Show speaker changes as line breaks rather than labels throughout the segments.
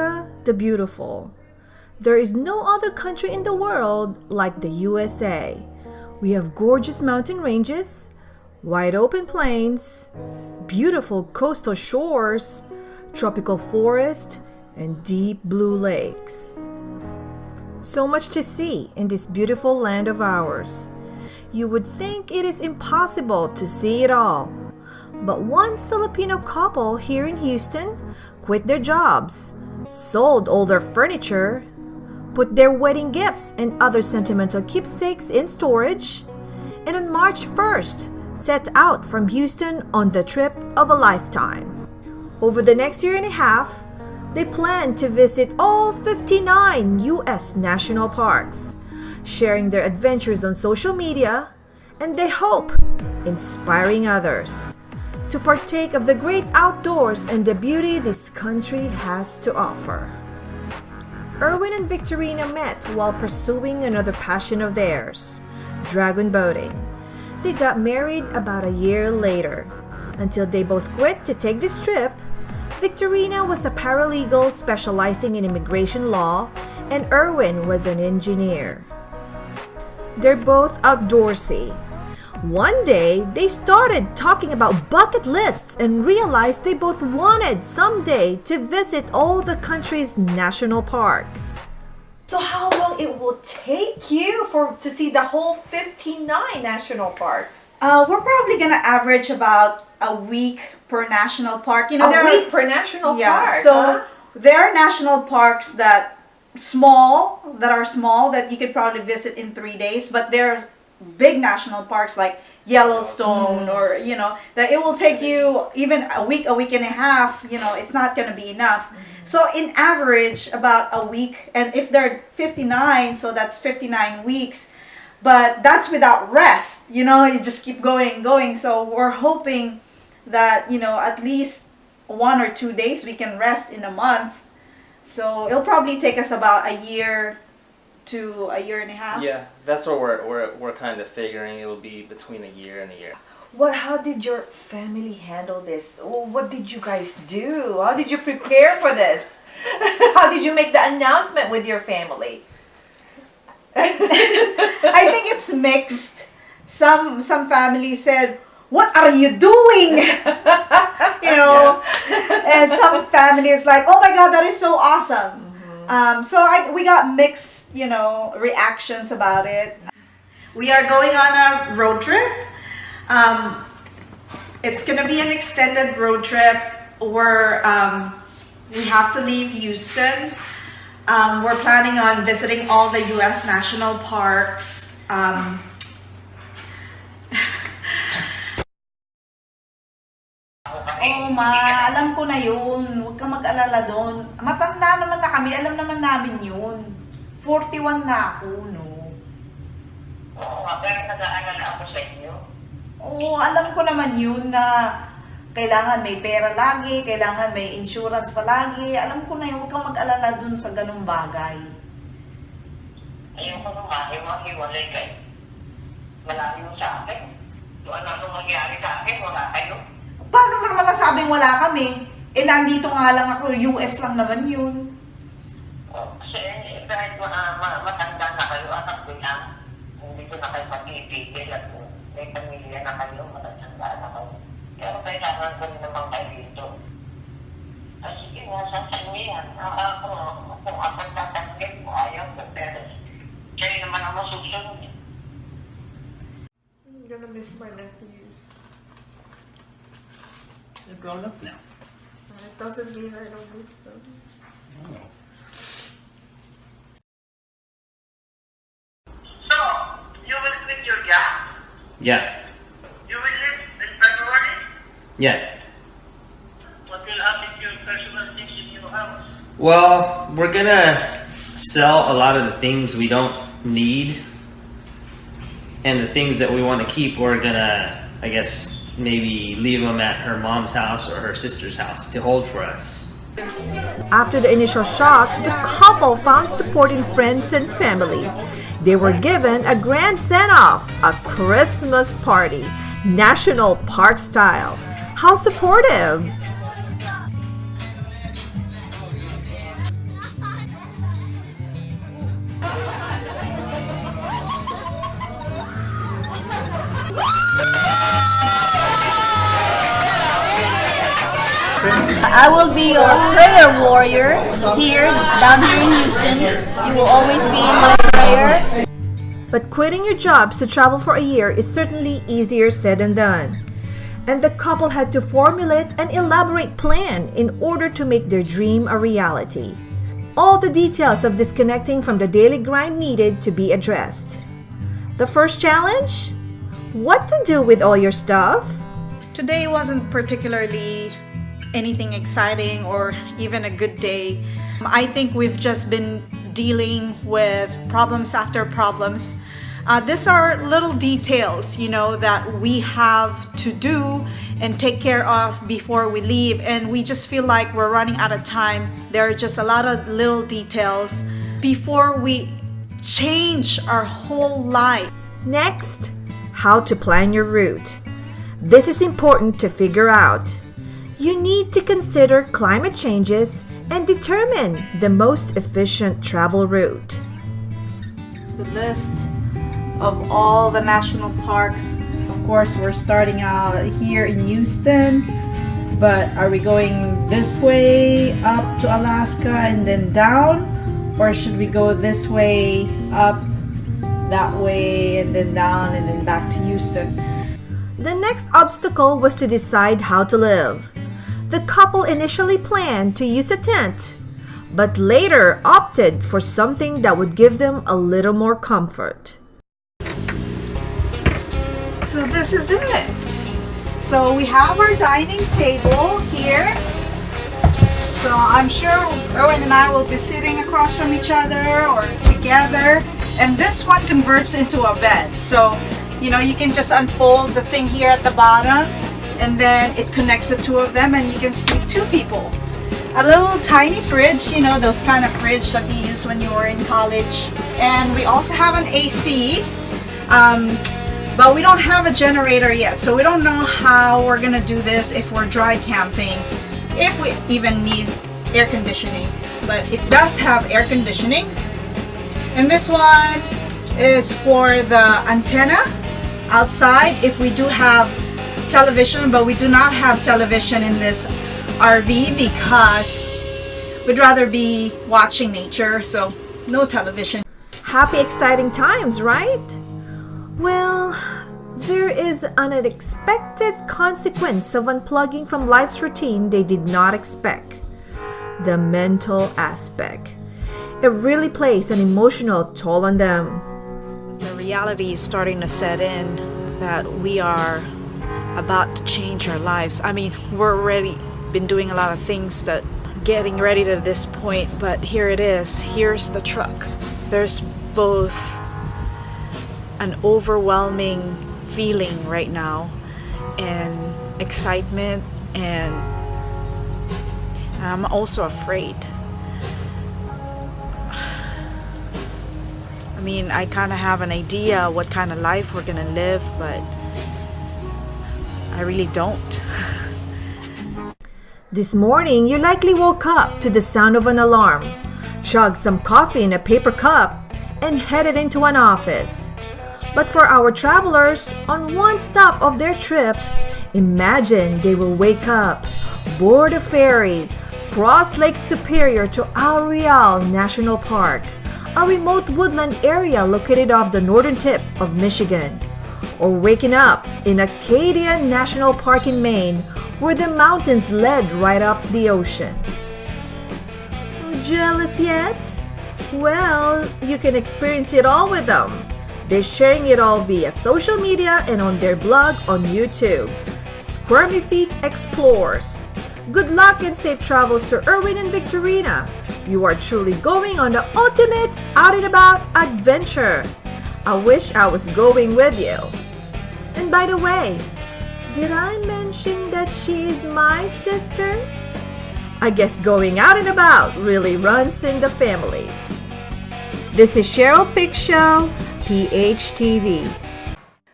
America the Beautiful. There is no other country in the world like the USA. We have gorgeous mountain ranges, wide open plains, beautiful coastal shores, tropical forests, and deep blue lakes. So much to see in this beautiful land of ours. You would think it is impossible to see it all. But one Filipino couple here in Houston quit their jobs, sold all their furniture, put their wedding gifts and other sentimental keepsakes in storage, and on March 1st set out from Houston on the trip of a lifetime. Over the next year and a half, they plan to visit all 59 U.S. national parks, sharing their adventures on social media, and they hope inspiring others to partake of the great outdoors and the beauty this country has to offer. Erwin and Victorina met while pursuing another passion of theirs, dragon boating. They got married about a year later. Until they both quit to take this trip, Victorina was a paralegal specializing in immigration law, and Erwin was an engineer. They're both outdoorsy. One day, they started talking about bucket lists and realized they both wanted someday to visit all the country's national parks.
So how long it will take you to see the whole 59 national parks?
We're probably gonna average about a week per national park.
A week per national park?
So there are national parks that are small that you could probably visit in 3 days, but there's big national parks like Yellowstone or that it will take you even a week and a half. It's not going to be enough. So in average about a week, and if they're 59, so that's 59 weeks, but that's without rest. You just keep going. So we're hoping that at least 1 or 2 days we can rest in a month. So it'll probably take us about a year to a year and a half.
Yeah, that's what we're kind of figuring. It'll be between a year and a year.
How did your family handle this? What did you guys do? How did you prepare for this? How did you make the announcement with your family?
I think it's mixed. Some families said, "What are you doing?" And some families like, "Oh my God, that is so awesome." We got mixed, reactions about it. We are going on a road trip. It's gonna be an extended road trip where we have to leave Houston. We're planning on visiting all the U.S. national parks. Alam ko na yun. Huwag kang mag-alala doon. Matanda naman na kami. Alam naman namin yun. 41 na ako, no?
Oo nga, pero nag-aalala ako sa inyo.
Oo, alam ko naman yun na kailangan may pera lagi, kailangan may insurance palagi. Alam ko na yun. Huwag kang mag-alala doon sa ganung bagay.
Ayoko naman, hiwalay kayo. Malayo sa akin. Ano mangyari sa akin, wala kayo.
Paano mo naman nasabing wala kami? Nandito nga lang ako, US lang naman yun.
Kasi kahit matanda na kayo, anak ko na, hindi ko na kayo pag-iipigil at may pamilya na kayo, matatanda na kayo. Pero kailangan ko rin naman kayo dito. Sige, nasa sa inyo yan. Kung ako tatanggap mo, ayaw ko, pero kayo naman ang masusunod.
I'm gonna miss my nephews.
They're grown up now.
It doesn't mean I don't miss them.
Oh.
So, you will quit your job?
Yeah.
You will leave in February?
Yeah.
What will happen to your personal things in your house?
Well, we're gonna sell a lot of the things we don't need, and the things that we want to keep, we're gonna, I guess, maybe leave them at her mom's house or her sister's house to hold for us.
After the initial shock, the couple found support in friends and family. They were given a grand send-off, a Christmas party, national park style. How supportive!
I will be your prayer warrior down here in Houston. You will always be in my prayer.
But quitting your jobs to travel for a year is certainly easier said than done. And the couple had to formulate an elaborate plan in order to make their dream a reality. All the details of disconnecting from the daily grind needed to be addressed. The first challenge? What to do with all your stuff?
Today wasn't particularly anything exciting or even a good day. I think we've just been dealing with problems after problems. These are little details, that we have to do and take care of before we leave, and we just feel like we're running out of time. There are just a lot of little details before we change our whole life.
Next, how to plan your route. This is important to figure out. You need to consider climate changes and determine the most efficient travel route.
The list of all the national parks. Of course, we're starting out here in Houston, but are we going this way up to Alaska and then down, or should we go this way up, that way, and then down and then back to Houston?
The next obstacle was to decide how to live. The couple initially planned to use a tent, but later opted for something that would give them a little more comfort.
So this is it. So we have our dining table here. So I'm sure Erwin and I will be sitting across from each other or together. And this one converts into a bed. So, you can just unfold the thing here at the bottom, and then it connects the two of them, and you can sleep two people. A little tiny fridge, those kind of fridge that you use when you were in college. And we also have an AC. But we don't have a generator yet, so we don't know how we're gonna do this if we're dry camping, if we even need air conditioning. But it does have air conditioning. And this one is for the antenna outside if we do have television, but we do not have television in this RV because we'd rather be watching nature, so no television.
Happy, exciting times, right? Well, there is an unexpected consequence of unplugging from life's routine they did not expect. The mental aspect. It really plays an emotional toll on them.
The reality is starting to set in that we are about to change our lives. I mean, we're already been doing a lot of things that getting ready to this point, but here it is. Here's the truck. There's both an overwhelming feeling right now and excitement, and I'm also afraid. I mean, I kind of have an idea what kind of life we're gonna live, but I really don't.
This morning, you likely woke up to the sound of an alarm, chugged some coffee in a paper cup, and headed into an office. But for our travelers, on one stop of their trip, imagine they will wake up, board a ferry, cross Lake Superior to El Real National Park, a remote woodland area located off the northern tip of Michigan, or waking up in Acadia National Park in Maine, where the mountains led right up the ocean. Jealous yet? Well, you can experience it all with them. They're sharing it all via social media and on their blog on YouTube. Squirmy Feet Explores. Good luck and safe travels to Erwin and Victorina. You are truly going on the ultimate out and about adventure. I wish I was going with you. And by the way, did I mention that she is my sister? I guess going out and about really runs in the family. This is Cheryl Pig Show, PHTV.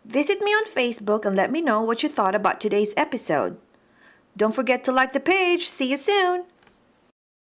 Visit me on Facebook and let me know what you thought about today's episode. Don't forget to like the page. See you soon.